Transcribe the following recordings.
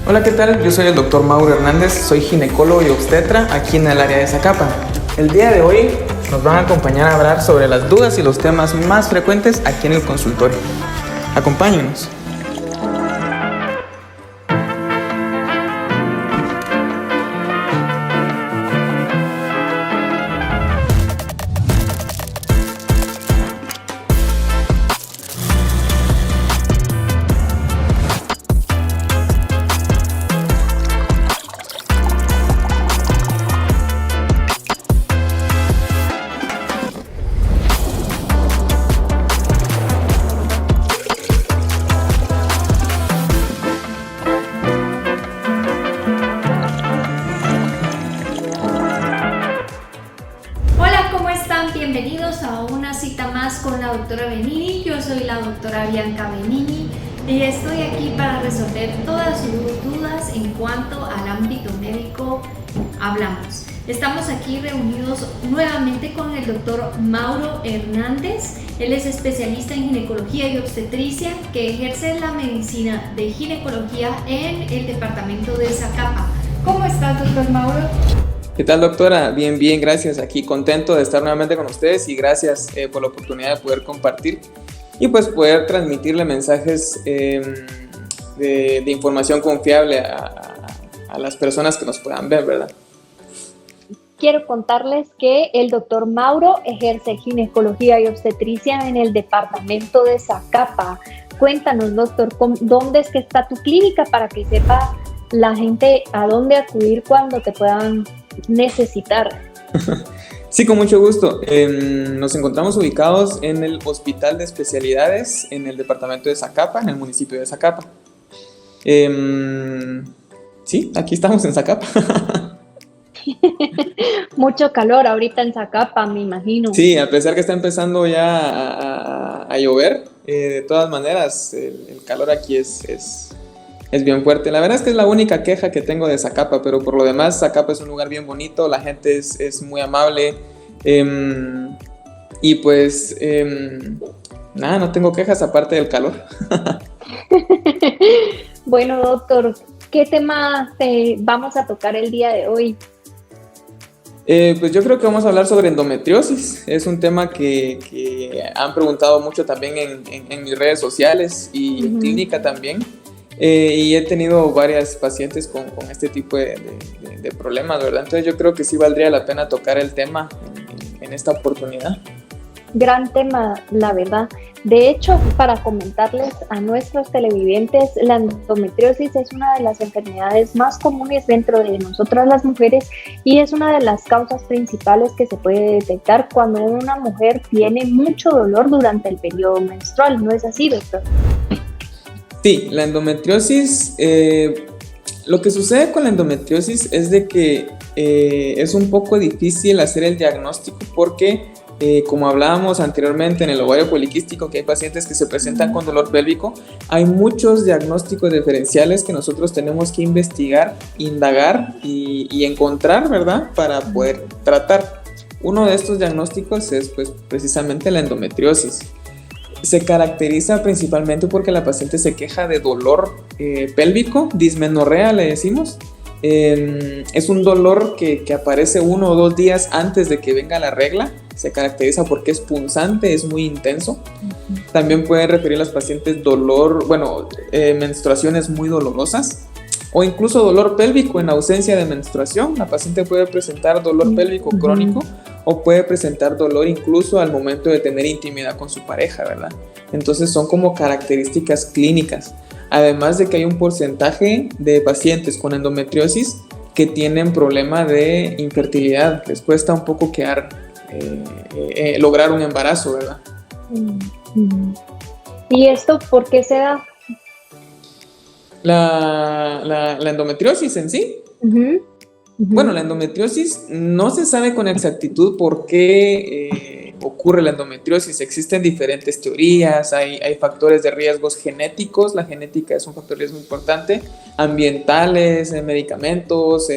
Hola, ¿qué tal? Yo soy el doctor Mauro Hernández, soy ginecólogo y obstetra aquí en el área de Zacapa. El día de hoy nos van a acompañar a hablar sobre las dudas y los temas más frecuentes aquí en el consultorio. Acompáñenos. Bienvenidos a una cita más con la doctora Benini. Yo soy la doctora Bianca Benini y estoy aquí para resolver todas sus dudas en cuanto al ámbito médico hablamos. Estamos aquí reunidos nuevamente con el doctor Mauro Hernández. Él es especialista en ginecología y obstetricia que ejerce la medicina de ginecología en el departamento de Zacapa. ¿Cómo estás, doctor Mauro? ¿Qué tal, doctora? Bien, gracias. Aquí contento de estar nuevamente con ustedes y gracias por la oportunidad de poder compartir y pues poder transmitirle mensajes de información confiable a las personas que nos puedan ver, ¿verdad? Quiero contarles que el doctor Mauro ejerce ginecología y obstetricia en el departamento de Zacapa. Cuéntanos, doctor, ¿dónde es que está tu clínica para que sepa la gente a dónde acudir cuando te puedan necesitar? Sí, con mucho gusto. Nos encontramos ubicados en el Hospital de Especialidades en el departamento de Zacapa, en el municipio de Zacapa. Sí, aquí estamos en Zacapa. Mucho calor ahorita en Zacapa, me imagino. Sí, a pesar que está empezando ya a llover, de todas maneras el calor aquí es bien fuerte. La verdad es que es la única queja que tengo de Zacapa, pero por lo demás Zacapa es un lugar bien bonito, la gente es muy amable y pues nada, no tengo quejas aparte del calor. Bueno, doctor, ¿qué tema vamos a tocar el día de hoy? Pues yo creo que vamos a hablar sobre endometriosis. Es un tema que han preguntado mucho también en mis redes sociales y en clínica también. Y he tenido varias pacientes con este tipo de problemas, ¿verdad? Entonces yo creo que sí valdría la pena tocar el tema en esta oportunidad. Gran tema, la verdad. De hecho, para comentarles a nuestros televidentes, la endometriosis es una de las enfermedades más comunes dentro de nosotras las mujeres y es una de las causas principales que se puede detectar cuando una mujer tiene mucho dolor durante el periodo menstrual. ¿No es así, doctor? Sí, la endometriosis, lo que sucede con la endometriosis es de que es un poco difícil hacer el diagnóstico porque como hablábamos anteriormente en el ovario poliquístico, que hay pacientes que se presentan con dolor pélvico, hay muchos diagnósticos diferenciales que nosotros tenemos que investigar, indagar y encontrar, ¿verdad?, para poder tratar. Uno de estos diagnósticos es pues precisamente la endometriosis. Se caracteriza principalmente porque la paciente se queja de dolor pélvico, dismenorrea le decimos. Es un dolor que aparece 1 o 2 días antes de que venga la regla. Se caracteriza porque es punzante, es muy intenso. También pueden referir las pacientes menstruaciones muy dolorosas o incluso dolor pélvico en ausencia de menstruación. La paciente puede presentar dolor pélvico crónico o puede presentar dolor incluso al momento de tener intimidad con su pareja, ¿verdad? Entonces son como características clínicas. Además de que hay un porcentaje de pacientes con endometriosis que tienen problema de infertilidad. Les cuesta un poco lograr un embarazo, ¿verdad? ¿Y esto por qué se da? La endometriosis en sí. Bueno, la endometriosis no se sabe con exactitud por qué ocurre la endometriosis. Existen diferentes teorías, hay factores de riesgos genéticos, la genética es un factor de riesgo importante, ambientales, medicamentos,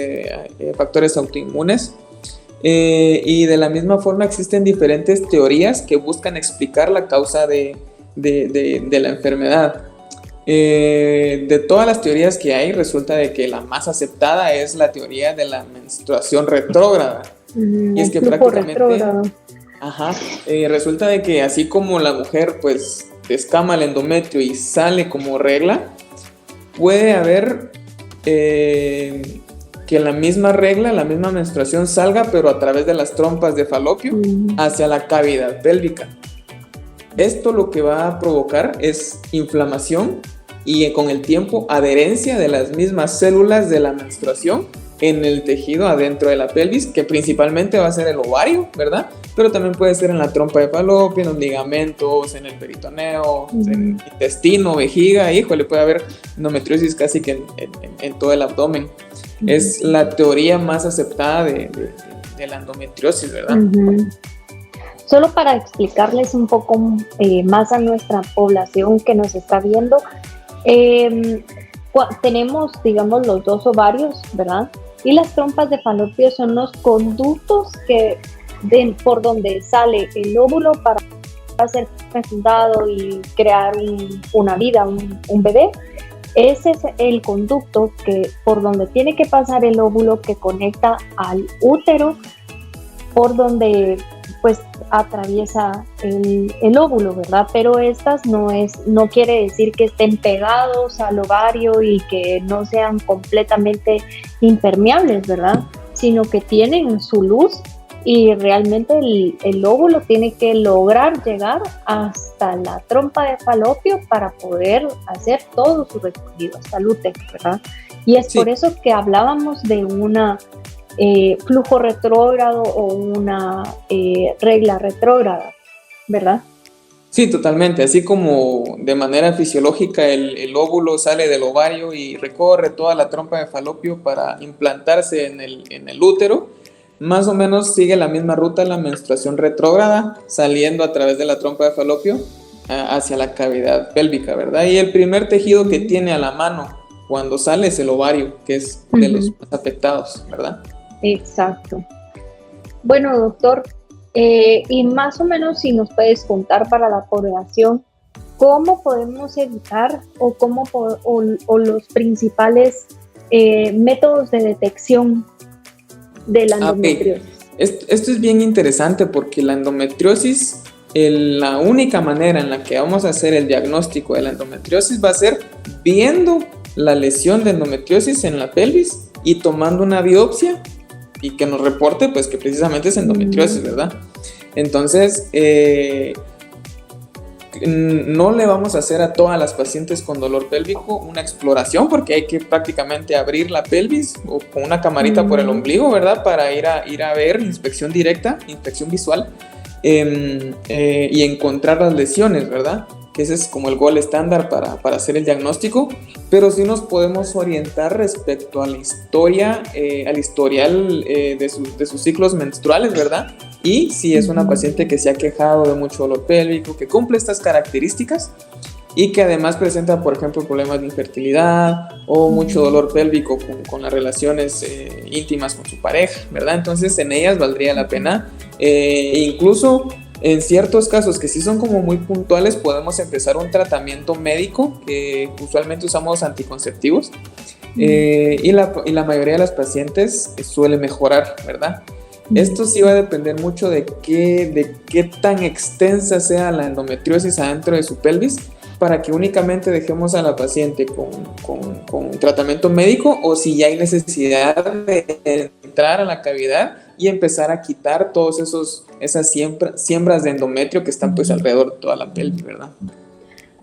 factores autoinmunes. Y de la misma forma existen diferentes teorías que buscan explicar la causa de la enfermedad. De todas las teorías que hay, resulta de que la más aceptada es la teoría de la menstruación retrógrada. Y es que prácticamente, resulta de que así como la mujer pues descama el endometrio y sale como regla, puede haber que la misma regla, la misma menstruación salga, pero a través de las trompas de falopio hacia la cavidad pélvica. Esto lo que va a provocar es inflamación y con el tiempo adherencia de las mismas células de la menstruación en el tejido adentro de la pelvis, que principalmente va a ser el ovario, ¿verdad? Pero también puede ser en la trompa de falopio, en los ligamentos, en el peritoneo, en el intestino, vejiga, híjole, puede haber endometriosis casi que en todo el abdomen. Es la teoría más aceptada de la endometriosis, ¿verdad? Solo para explicarles un poco más a nuestra población que nos está viendo, tenemos, digamos, los dos ovarios, ¿verdad? Y las trompas de falopio son los conductos por donde sale el óvulo para ser fecundado y crear una vida, un bebé. Ese es el conducto por donde tiene que pasar el óvulo, que conecta al útero, por donde pues atraviesa el óvulo, ¿verdad? Pero estas no quiere decir que estén pegados al ovario y que no sean completamente impermeables, ¿verdad? Sino que tienen su luz y realmente el óvulo tiene que lograr llegar hasta la trompa de falopio para poder hacer todo su recorrido hasta el útero, ¿verdad? Y es por eso que hablábamos de una flujo retrógrado o una regla retrógrada, ¿verdad? Sí, totalmente. Así como de manera fisiológica el óvulo sale del ovario y recorre toda la trompa de falopio para implantarse en el útero, más o menos sigue la misma ruta la menstruación retrógrada, saliendo a través de la trompa de falopio hacia la cavidad pélvica, ¿verdad? Y el primer tejido que tiene a la mano cuando sale es el ovario, que es de los más afectados, ¿verdad? Exacto. Bueno, doctor, y más o menos si nos puedes contar para la población, ¿cómo podemos evitar o los principales métodos de detección de la endometriosis? Esto es bien interesante porque la endometriosis, la única manera en la que vamos a hacer el diagnóstico de la endometriosis va a ser viendo la lesión de endometriosis en la pelvis y tomando una biopsia y que nos reporte pues que precisamente es endometriosis, ¿verdad? Entonces, no le vamos a hacer a todas las pacientes con dolor pélvico una exploración porque hay que prácticamente abrir la pelvis o con una camarita por el ombligo, ¿verdad? Para ir a ver inspección directa, inspección visual y encontrar las lesiones, ¿verdad? Que ese es como el gol estándar para hacer el diagnóstico, pero sí nos podemos orientar respecto a la historia, al historial de sus ciclos menstruales, ¿verdad? Y si es una paciente que se ha quejado de mucho dolor pélvico, que cumple estas características y que además presenta, por ejemplo, problemas de infertilidad o mucho dolor pélvico con las relaciones íntimas con su pareja, ¿verdad? Entonces en ellas valdría la pena, incluso en ciertos casos que sí son como muy puntuales, podemos empezar un tratamiento médico, que usualmente usamos anticonceptivos, y la mayoría de las pacientes suele mejorar, ¿verdad? Esto sí va a depender mucho de qué tan extensa sea la endometriosis adentro de su pelvis, para que únicamente dejemos a la paciente con tratamiento médico o si ya hay necesidad de entrar a la cavidad y empezar a quitar todos esas siembras de endometrio que están pues alrededor de toda la pelvis, ¿verdad?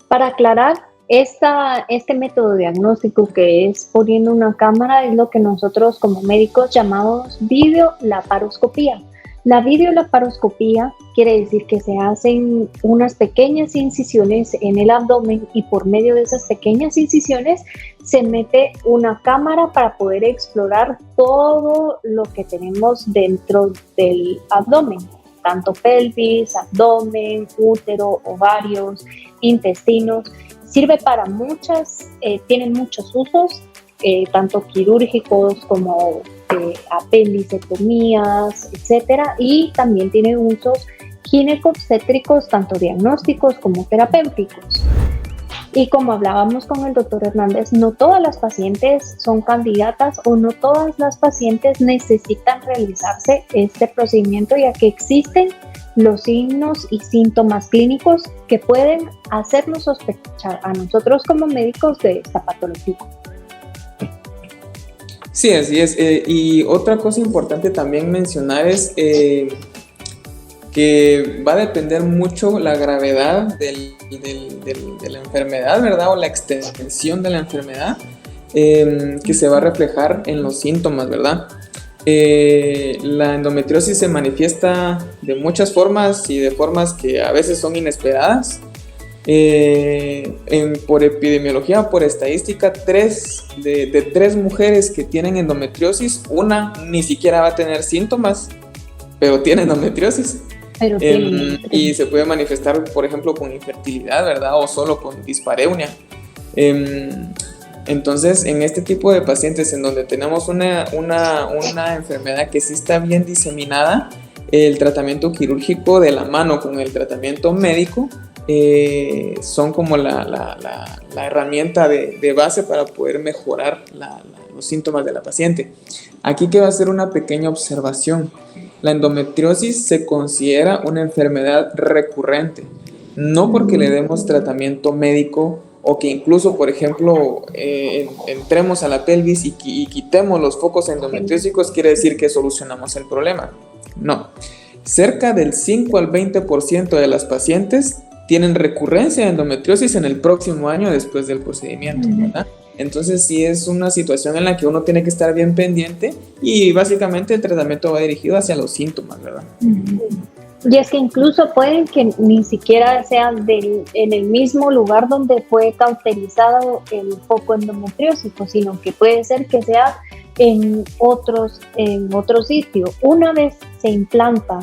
Para aclarar, este método diagnóstico que es poniendo una cámara es lo que nosotros como médicos llamamos videolaparoscopía. La videolaparoscopía quiere decir que se hacen unas pequeñas incisiones en el abdomen y por medio de esas pequeñas incisiones se mete una cámara para poder explorar todo lo que tenemos dentro del abdomen, tanto pelvis, abdomen, útero, ovarios, intestinos. Sirve para tienen muchos usos, tanto quirúrgicos como apendicectomías, etcétera, y también tiene usos ginecobstétricos, tanto diagnósticos como terapéuticos. Y como hablábamos con el doctor Hernández, no todas las pacientes son candidatas o no todas las pacientes necesitan realizarse este procedimiento, ya que existen los signos y síntomas clínicos que pueden hacernos sospechar a nosotros como médicos de esta patología. Sí, así es. Y otra cosa importante también mencionar es que va a depender mucho la gravedad de la enfermedad, ¿verdad? O la extensión de la enfermedad que se va a reflejar en los síntomas, ¿verdad? La endometriosis se manifiesta de muchas formas y de formas que a veces son inesperadas. Por epidemiología, por estadística, de 3 mujeres que tienen endometriosis, una ni siquiera va a tener síntomas, pero tiene endometriosis. Y se puede manifestar, por ejemplo, con infertilidad, ¿verdad? O solo con dispareunia. Entonces, en este tipo de pacientes en donde tenemos una enfermedad que sí está bien diseminada, el tratamiento quirúrgico de la mano con el tratamiento médico son como la herramienta de base para poder mejorar los síntomas de la paciente. Aquí quiero hacer una pequeña observación. La endometriosis se considera una enfermedad recurrente, no porque le demos tratamiento médico o que incluso, por ejemplo, entremos a la pelvis y quitemos los focos endometriósicos, quiere decir que solucionamos el problema. No. Cerca del 5 al 20% de las pacientes tienen recurrencia de endometriosis en el próximo año después del procedimiento, ¿verdad? Entonces sí es una situación en la que uno tiene que estar bien pendiente y básicamente el tratamiento va dirigido hacia los síntomas, ¿verdad? Y es que incluso pueden que ni siquiera sea en el mismo lugar donde fue cauterizado el foco endometriósico, sino que puede ser que sea en otro sitio. Una vez se implanta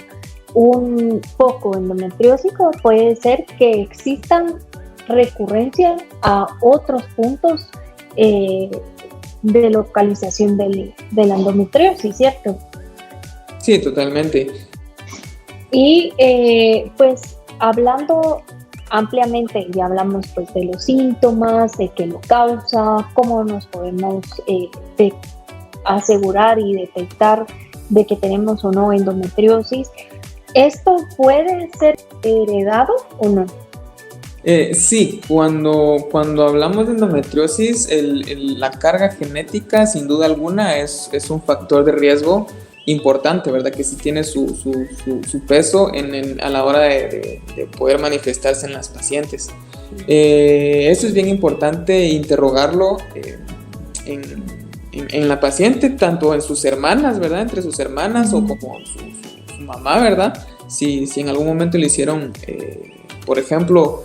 un foco endometriósico, puede ser que existan recurrencia a otros puntos de localización de la endometriosis, ¿cierto? Sí, totalmente. Y pues hablando ampliamente, ya hablamos pues de los síntomas, de qué lo causa, cómo nos podemos asegurar y detectar de que tenemos o no endometriosis. ¿Esto puede ser heredado o no? Sí, cuando hablamos de endometriosis, la carga genética sin duda alguna es un factor de riesgo importante, ¿verdad? Que sí tiene su peso a la hora de poder manifestarse en las pacientes. Eso es bien importante interrogarlo en la paciente, tanto en sus hermanas, ¿verdad? Entre sus hermanas o como su mamá, ¿verdad? Si en algún momento le hicieron, por ejemplo,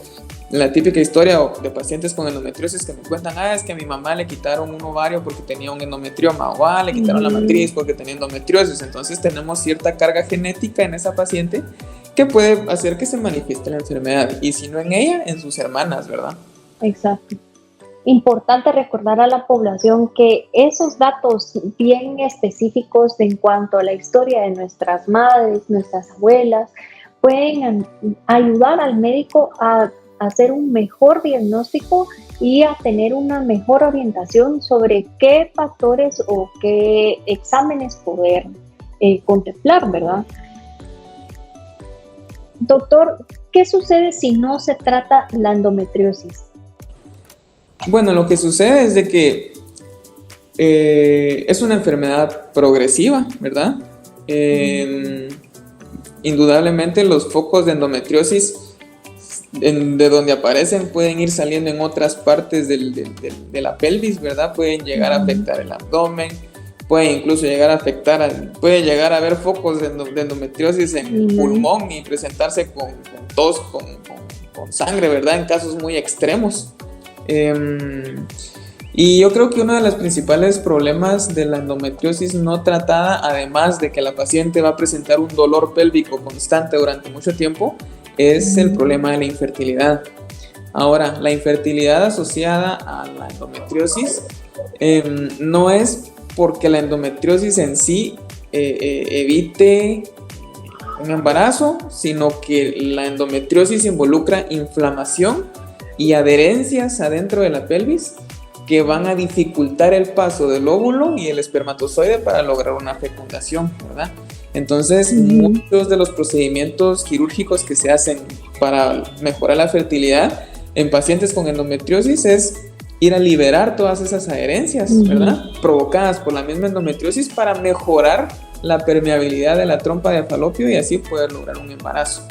la típica historia de pacientes con endometriosis que me cuentan, es que a mi mamá le quitaron un ovario porque tenía un endometrioma, o le quitaron la matriz porque tenía endometriosis. Entonces tenemos cierta carga genética en esa paciente que puede hacer que se manifieste la enfermedad, y si no en ella, en sus hermanas, ¿verdad? Exacto. Importante recordar a la población que esos datos bien específicos en cuanto a la historia de nuestras madres, nuestras abuelas, pueden ayudar al médico a hacer un mejor diagnóstico y a tener una mejor orientación sobre qué factores o qué exámenes poder contemplar, ¿verdad? Doctor, ¿qué sucede si no se trata la endometriosis? Bueno, lo que sucede es de que es una enfermedad progresiva, ¿verdad? Indudablemente los focos de endometriosis de donde aparecen pueden ir saliendo en otras partes de la pelvis, ¿verdad? Pueden llegar a afectar el abdomen, puede incluso llegar a puede llegar a haber focos de endometriosis en el pulmón y presentarse con tos, con sangre, ¿verdad? En casos muy extremos. Y yo creo que uno de los principales problemas de la endometriosis no tratada, además de que la paciente va a presentar un dolor pélvico constante durante mucho tiempo, es el problema de la infertilidad. Ahora, la infertilidad asociada a la endometriosis no es porque la endometriosis en sí evite un embarazo, sino que la endometriosis involucra inflamación y adherencias adentro de la pelvis que van a dificultar el paso del óvulo y el espermatozoide para lograr una fecundación, ¿verdad? Entonces, muchos de los procedimientos quirúrgicos que se hacen para mejorar la fertilidad en pacientes con endometriosis es ir a liberar todas esas adherencias, ¿verdad? Provocadas por la misma endometriosis para mejorar la permeabilidad de la trompa de falopio y así poder lograr un embarazo.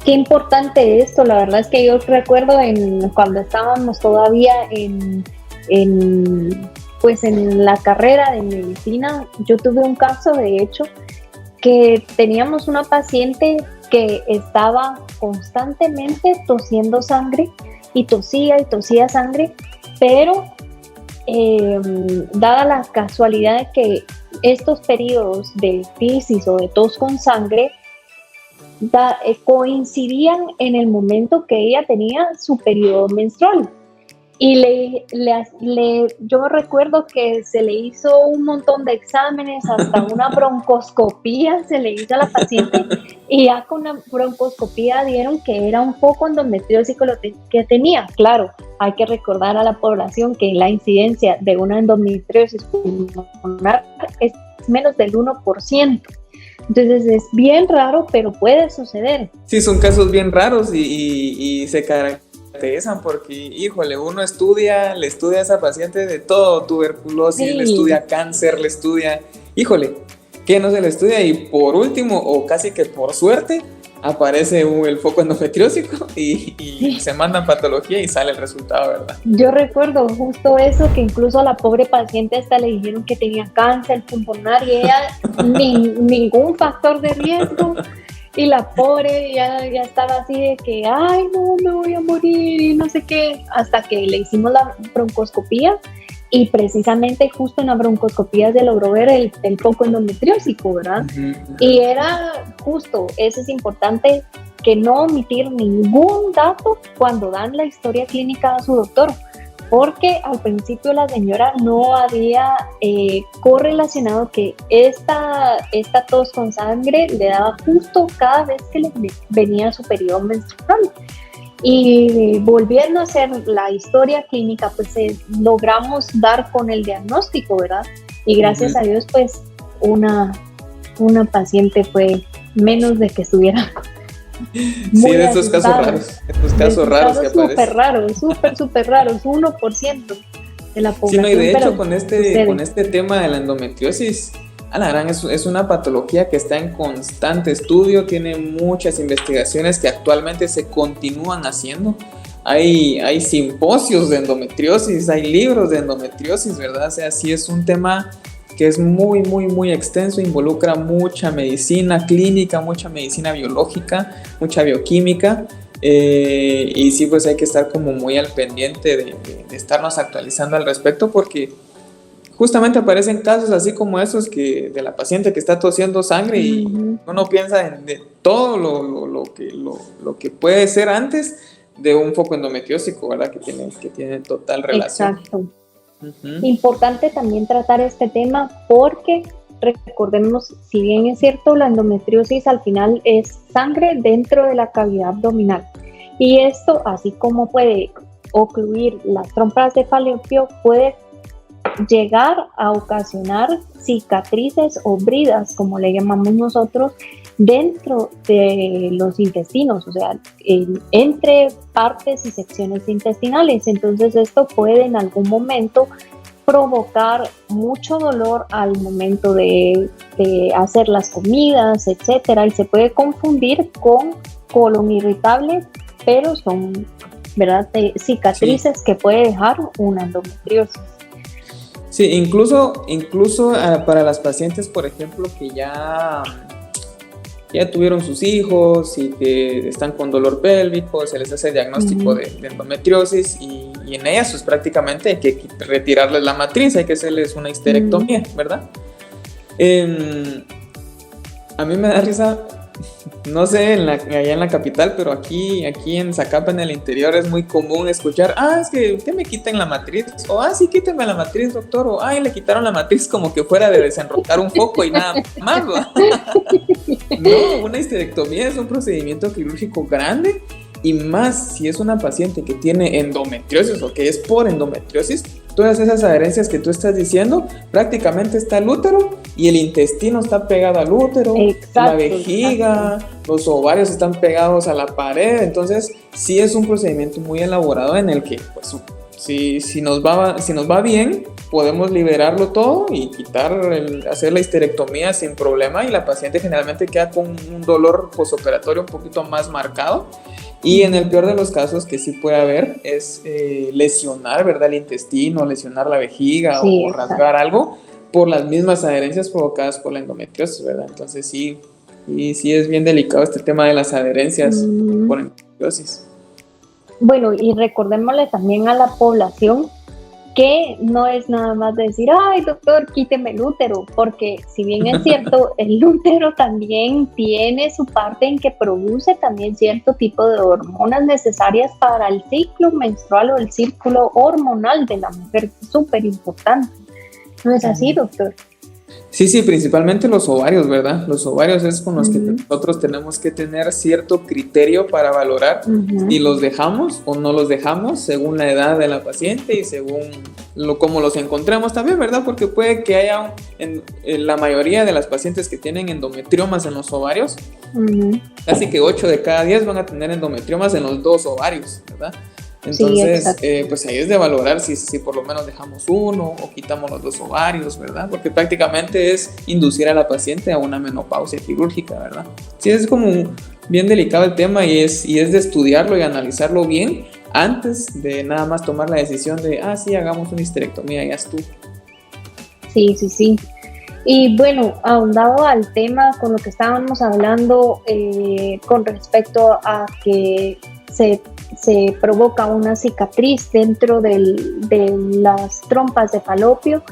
Qué importante esto, la verdad es que yo recuerdo cuando estábamos todavía pues en la carrera de medicina, yo tuve un caso de hecho que teníamos una paciente que estaba constantemente tosiendo sangre y tosía sangre, pero dada la casualidad de que estos periodos de crisis o de tos con sangre coincidían en el momento que ella tenía su periodo menstrual. Y yo recuerdo que se le hizo un montón de exámenes, hasta una broncoscopía se le hizo a la paciente, y ya con la broncoscopía dieron que era un foco endometriosis que tenía. Claro, hay que recordar a la población que la incidencia de una endometriosis pulmonar es menos del 1%. Entonces es bien raro, pero puede suceder. Sí, son casos bien raros y se caracterizan porque, híjole, uno le estudia a esa paciente de todo, tuberculosis, le estudia cáncer, le estudia, híjole, ¿qué no se le estudia? Y por último, o casi que por suerte, aparece el foco endometriósico y se mandan patología y sale el resultado, ¿verdad? Yo recuerdo justo eso, que incluso a la pobre paciente hasta le dijeron que tenía cáncer pulmonar y ella ningún factor de riesgo, y la pobre ya estaba así de que, ay no, me voy a morir y no sé qué, hasta que le hicimos la broncoscopía. Y precisamente justo en la broncoscopía se logró ver el foco endometriósico, ¿verdad? Y era justo, eso es importante, que no omitir ningún dato cuando dan la historia clínica a su doctor, porque al principio la señora no había correlacionado que esta tos con sangre le daba justo cada vez que le venía su periodo menstrual. Y volviendo a hacer la historia clínica, pues logramos dar con el diagnóstico, ¿verdad? Y gracias a Dios, pues una paciente fue menos de que estuviera muy de estos casos raros. Estos casos raros que aparecen. Súper raros, 1% de la población. Sí, no, y de hecho con este tema de la endometriosis, a la gran es una patología que está en constante estudio, tiene muchas investigaciones que actualmente se continúan haciendo. Hay simposios de endometriosis, hay libros de endometriosis, ¿verdad? O sea, sí es un tema que es muy, muy, muy extenso, involucra mucha medicina clínica, mucha medicina biológica, mucha bioquímica, y sí, pues hay que estar como muy al pendiente de estarnos actualizando al respecto, porque justamente aparecen casos así como esos de la paciente que está tosiendo sangre y uno piensa en de todo lo que puede ser antes de un foco endometriósico, ¿verdad? Que tiene total relación. Exacto. Importante también tratar este tema porque recordemos, si bien es cierto, la endometriosis al final es sangre dentro de la cavidad abdominal, y esto, así como puede ocluir las trompas de falopio, puede llegar a ocasionar cicatrices o bridas, como le llamamos nosotros, dentro de los intestinos, o sea, entre partes y secciones intestinales. Entonces esto puede en algún momento provocar mucho dolor al momento de hacer las comidas, etcétera, y se puede confundir con colon irritable, pero son, ¿verdad?, cicatrices que puede dejar una endometriosis. Sí, incluso para las pacientes, por ejemplo, que ya tuvieron sus hijos y que están con dolor pélvico, se les hace el diagnóstico de endometriosis y en ellas pues prácticamente hay que retirarles la matriz, hay que hacerles una histerectomía, ¿verdad? A mí me da risa, no sé allá en la capital, pero aquí en Zacapa, en el interior, es muy común escuchar, es que me quiten la matriz, o sí, quítenme la matriz, doctor, o le quitaron la matriz, como que fuera de desenrocar un foco y nada más, ¿no? Una histerectomía es un procedimiento quirúrgico grande y más si es una paciente que tiene endometriosis o que es por endometriosis, todas esas adherencias que tú estás diciendo, prácticamente está el útero y el intestino está pegado al útero, la vejiga, los ovarios están pegados a la pared. Entonces sí es un procedimiento muy elaborado en el que pues, si nos va bien, podemos liberarlo todo y hacer la histerectomía sin problema, y la paciente generalmente queda con un dolor posoperatorio un poquito más marcado. Y en el peor de los casos que sí puede haber es lesionar, ¿verdad?, el intestino, lesionar la vejiga, sí, o rasgar algo por las mismas adherencias provocadas por la endometriosis, ¿verdad? Entonces sí es bien delicado este tema de las adherencias por endometriosis. Bueno, y recordémosle también a la población que no es nada más decir, ay doctor, quíteme el útero, porque si bien es cierto, el útero también tiene su parte en que produce también cierto tipo de hormonas necesarias para el ciclo menstrual o el círculo hormonal de la mujer, súper importante. ¿No es así, doctor? Sí, principalmente los ovarios, ¿verdad? Los ovarios es con los que nosotros tenemos que tener cierto criterio para valorar si los dejamos o no los dejamos según la edad de la paciente y según cómo los encontremos también, ¿verdad? Porque puede que haya en la mayoría de las pacientes que tienen endometriomas en los ovarios, casi que 8 de cada 10 van a tener endometriomas en los 2 ovarios, ¿verdad? Entonces, sí, pues ahí es de valorar si por lo menos dejamos uno o quitamos los 2 ovarios, ¿verdad? Porque prácticamente es inducir a la paciente a una menopausia quirúrgica, ¿verdad? Sí, es como bien delicado el tema y es de estudiarlo y analizarlo bien antes de nada más tomar la decisión de, sí, hagamos una histerectomía, ya estuvo. Sí. Y bueno, ahondado al tema con lo que estábamos hablando con respecto a que se provoca una cicatriz dentro de las trompas de falopio,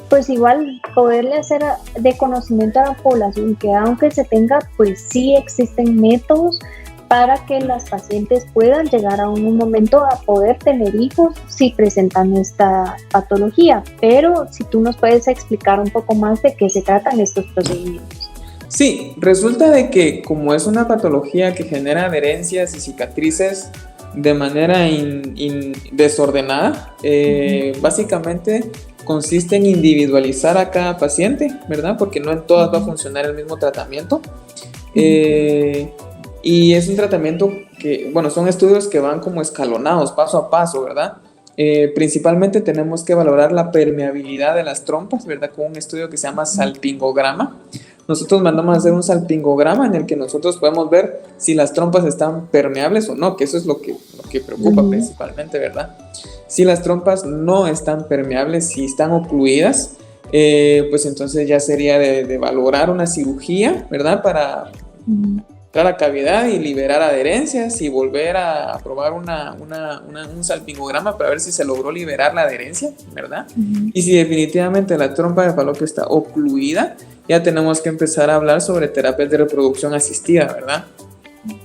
pues igual poderle hacer de conocimiento a la población que aunque se tenga, pues sí existen métodos para que las pacientes puedan llegar a un momento a poder tener hijos si presentan esta patología. Pero si tú nos puedes explicar un poco más de qué se tratan estos procedimientos. Sí, resulta de que como es una patología que genera adherencias y cicatrices de manera desordenada, básicamente consiste en individualizar a cada paciente, ¿verdad? Porque no en todas va a funcionar el mismo tratamiento. Y es un tratamiento que, bueno, son estudios que van como escalonados, paso a paso, ¿verdad? Principalmente tenemos que valorar la permeabilidad de las trompas, ¿verdad? Con un estudio que se llama salpingograma. Nosotros mandamos a hacer un salpingograma en el que nosotros podemos ver si las trompas están permeables o no, que eso es lo que preocupa principalmente, ¿verdad? Si las trompas no están permeables, si están ocluidas, pues entonces ya sería de valorar una cirugía, ¿verdad? Para entrar a cavidad y liberar adherencias y volver a probar un salpingograma para ver si se logró liberar la adherencia, ¿verdad? Y si definitivamente la trompa de falopio está ocluida, ya tenemos que empezar a hablar sobre terapias de reproducción asistida, ¿verdad?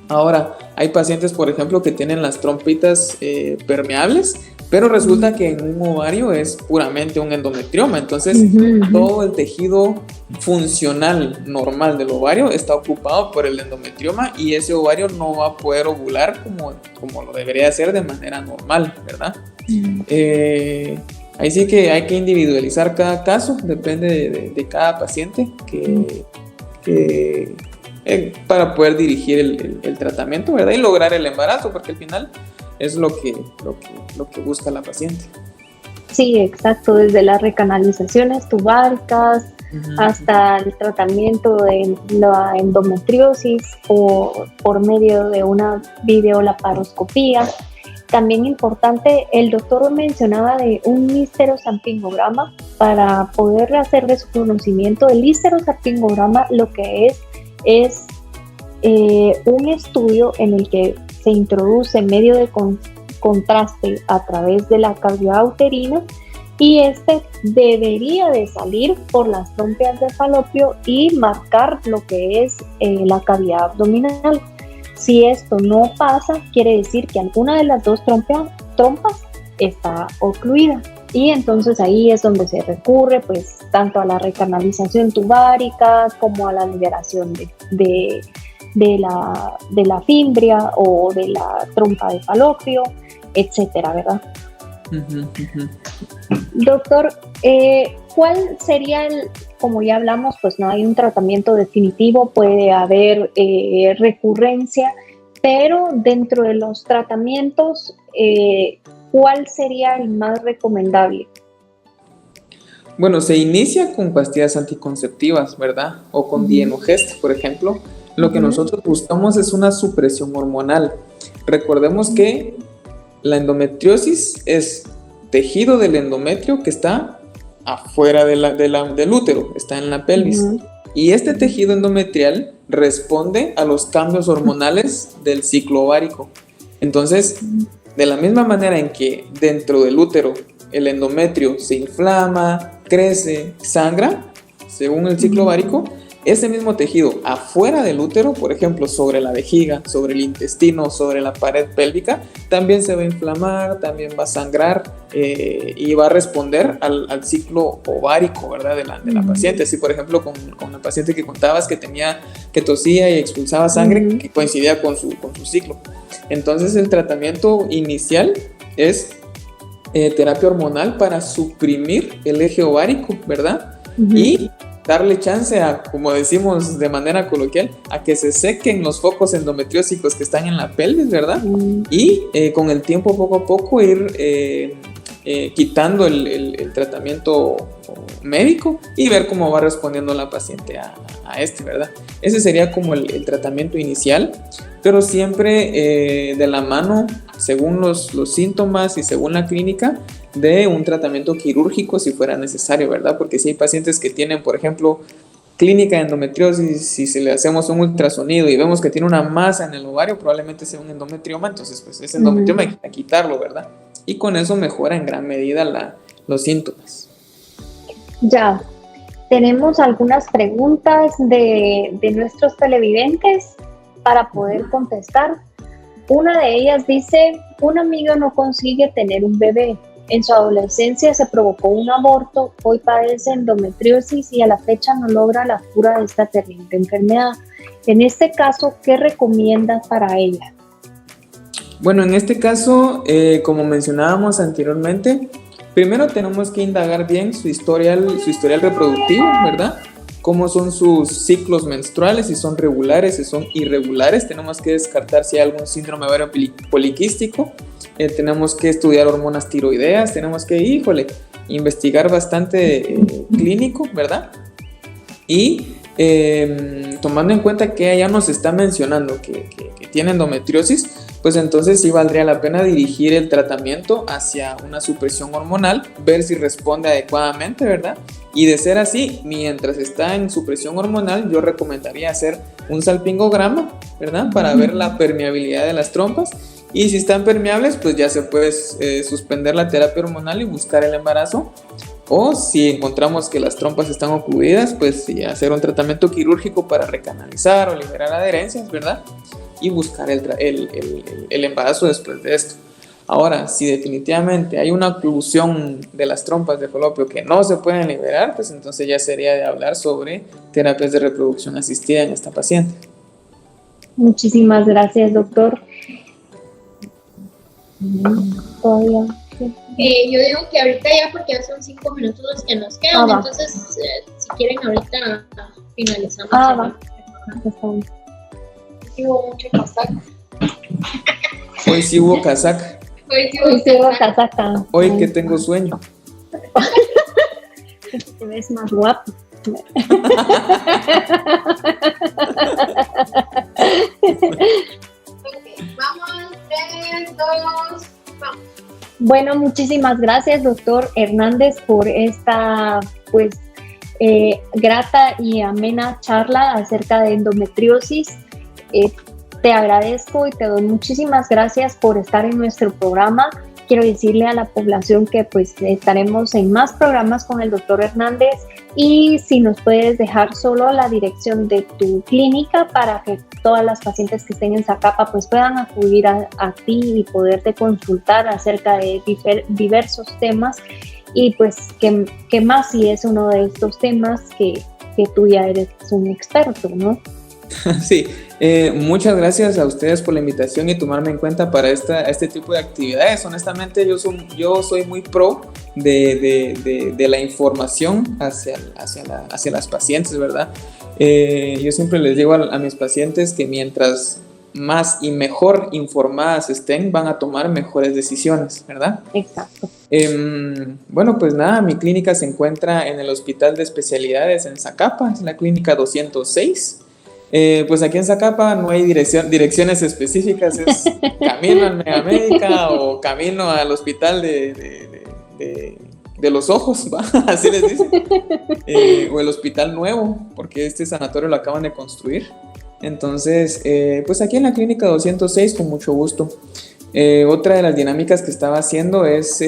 Ahora, hay pacientes, por ejemplo, que tienen las trompitas permeables, pero resulta que en un ovario es puramente un endometrioma. Entonces, todo el tejido funcional normal del ovario está ocupado por el endometrioma y ese ovario no va a poder ovular como lo debería hacer de manera normal, ¿verdad? Ahí sí que hay que individualizar cada caso, depende de cada paciente para poder dirigir el tratamiento, ¿verdad? Y lograr el embarazo, porque al final es lo que busca la paciente. Sí, exacto, desde las recanalizaciones tubáricas hasta el tratamiento de la endometriosis o por medio de una videolaparoscopía. También importante, el doctor mencionaba de un histerosalpingograma para poder hacer de su conocimiento. El histerosalpingograma lo que es un estudio en el que se introduce medio de contraste a través de la cavidad uterina y este debería de salir por las trompas de falopio y marcar lo que es la cavidad abdominal. Si esto no pasa, quiere decir que alguna de las dos trompas está ocluida y entonces ahí es donde se recurre pues tanto a la recanalización tubárica como a la liberación de de la fimbria o de la trompa de falopio, etcétera, ¿verdad? Doctor, ¿cuál sería como ya hablamos, pues no hay un tratamiento definitivo, puede haber recurrencia, pero dentro de los tratamientos, ¿cuál sería el más recomendable? Bueno, se inicia con pastillas anticonceptivas, ¿verdad? O con Dienogest, por ejemplo. Lo que nosotros buscamos es una supresión hormonal. Recordemos que la endometriosis es tejido del endometrio que está afuera del útero, está en la pelvis. Y este tejido endometrial responde a los cambios hormonales del ciclo ovárico. Entonces, de la misma manera en que dentro del útero el endometrio se inflama, crece, sangra, según el ciclo ovárico, ese mismo tejido afuera del útero, por ejemplo, sobre la vejiga, sobre el intestino, sobre la pared pélvica, también se va a inflamar, también va a sangrar y va a responder al ciclo ovárico, ¿verdad? De la paciente. Así, por ejemplo, con la paciente que contabas que tosía y expulsaba sangre, que coincidía con su ciclo. Entonces, el tratamiento inicial es terapia hormonal para suprimir el eje ovárico, ¿verdad? Y darle chance a, como decimos de manera coloquial, a que se sequen los focos endometriósicos que están en la pelvis, ¿verdad? Y con el tiempo, poco a poco, ir quitando el tratamiento médico y ver cómo va respondiendo la paciente a ¿verdad? Ese sería como el tratamiento inicial, pero siempre de la mano, según los síntomas y según la clínica, de un tratamiento quirúrgico si fuera necesario, ¿verdad? Porque si hay pacientes que tienen, por ejemplo, clínica de endometriosis, y si le hacemos un ultrasonido y vemos que tiene una masa en el ovario, probablemente sea un endometrioma, entonces pues ese endometrioma hay que quitarlo, ¿verdad? Y con eso mejora en gran medida los síntomas. Ya, tenemos algunas preguntas de nuestros televidentes para poder contestar. Una de ellas dice, un amigo no consigue tener un bebé. En su adolescencia se provocó un aborto, hoy padece endometriosis y a la fecha no logra la cura de esta terrible enfermedad. En este caso, ¿qué recomienda para ella? Bueno, en este caso, como mencionábamos anteriormente, primero tenemos que indagar bien su historial reproductivo, ¿verdad? Cómo son sus ciclos menstruales, si son regulares, si son irregulares. Tenemos que descartar si hay algún síndrome ovario poliquístico. Tenemos que estudiar hormonas tiroideas, tenemos que, investigar bastante clínico, ¿verdad? Y tomando en cuenta que ella nos está mencionando que tiene endometriosis, pues entonces sí valdría la pena dirigir el tratamiento hacia una supresión hormonal, ver si responde adecuadamente, ¿verdad? Y de ser así, mientras está en supresión hormonal, yo recomendaría hacer un salpingograma, ¿verdad? Para ver la permeabilidad de las trompas. Y si están permeables, pues ya se puede suspender la terapia hormonal y buscar el embarazo. O si encontramos que las trompas están ocluidas, pues sí, hacer un tratamiento quirúrgico para recanalizar o liberar adherencias, ¿verdad? Y buscar el embarazo después de esto. Ahora, si definitivamente hay una oclusión de las trompas de falopio que no se pueden liberar, pues entonces ya sería de hablar sobre terapias de reproducción asistida en esta paciente. Muchísimas gracias, doctor. Todavía. Yo digo que ahorita ya, porque ya son 5 minutos los que nos quedan, entonces si quieren ahorita finalizamos. Va. Hubo mucho casaca. Hoy sí hubo casaca. Hoy sí hubo casaca. Hoy que tengo sueño. Te ves más guapo. Vamos, 3, 2, vamos. Bueno, muchísimas gracias, doctor Hernández, por esta grata y amena charla acerca de endometriosis. Te agradezco y te doy muchísimas gracias por estar en nuestro programa. Quiero decirle a la población que pues estaremos en más programas con el doctor Hernández, y si nos puedes dejar solo la dirección de tu clínica para que todas las pacientes que estén en Zacapa pues puedan acudir a ti y poderte consultar acerca de diversos temas, y pues que más si es uno de estos temas que tú ya eres un experto, ¿no? Sí, muchas gracias a ustedes por la invitación y tomarme en cuenta para este tipo de actividades. Honestamente, yo soy muy pro de la información hacia las pacientes, ¿verdad? Yo siempre les digo a mis pacientes que mientras más y mejor informadas estén, van a tomar mejores decisiones, ¿verdad? Exacto. Bueno, pues nada, mi clínica se encuentra en el Hospital de Especialidades en Zacapa, es la clínica 206. Pues aquí en Zacapa no hay direcciones específicas, es camino al Megamédica o camino al hospital de los ojos, ¿va? Así les dicen. O el hospital nuevo, porque este sanatorio lo acaban de construir. Entonces, pues aquí en la clínica 206, con mucho gusto. Otra de las dinámicas que estaba haciendo es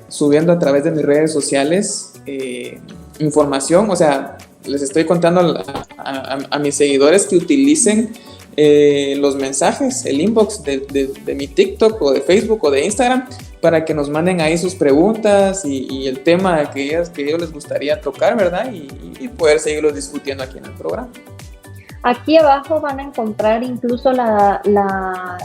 subiendo a través de mis redes sociales información, o sea, les estoy contando a mis seguidores que utilicen los mensajes, el inbox de mi TikTok o de Facebook o de Instagram para que nos manden ahí sus preguntas y el tema que ellos les gustaría tocar, ¿verdad? Y poder seguirlos discutiendo aquí en el programa. Aquí abajo van a encontrar incluso la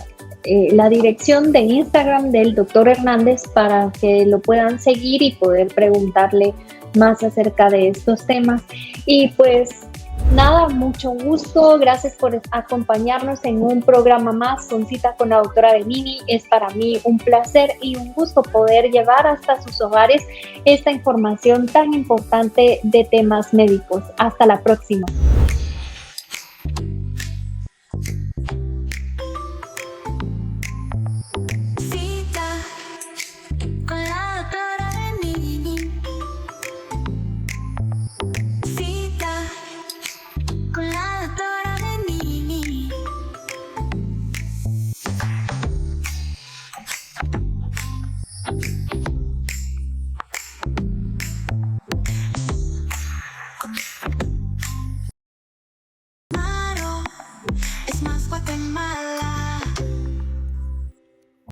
dirección de Instagram del doctor Hernández para que lo puedan seguir y poder preguntarle más acerca de estos temas. Y pues nada, mucho gusto, gracias por acompañarnos en un programa más con Cita con la doctora Benini. Es para mí un placer y un gusto poder llevar hasta sus hogares esta información tan importante de temas médicos. Hasta la próxima.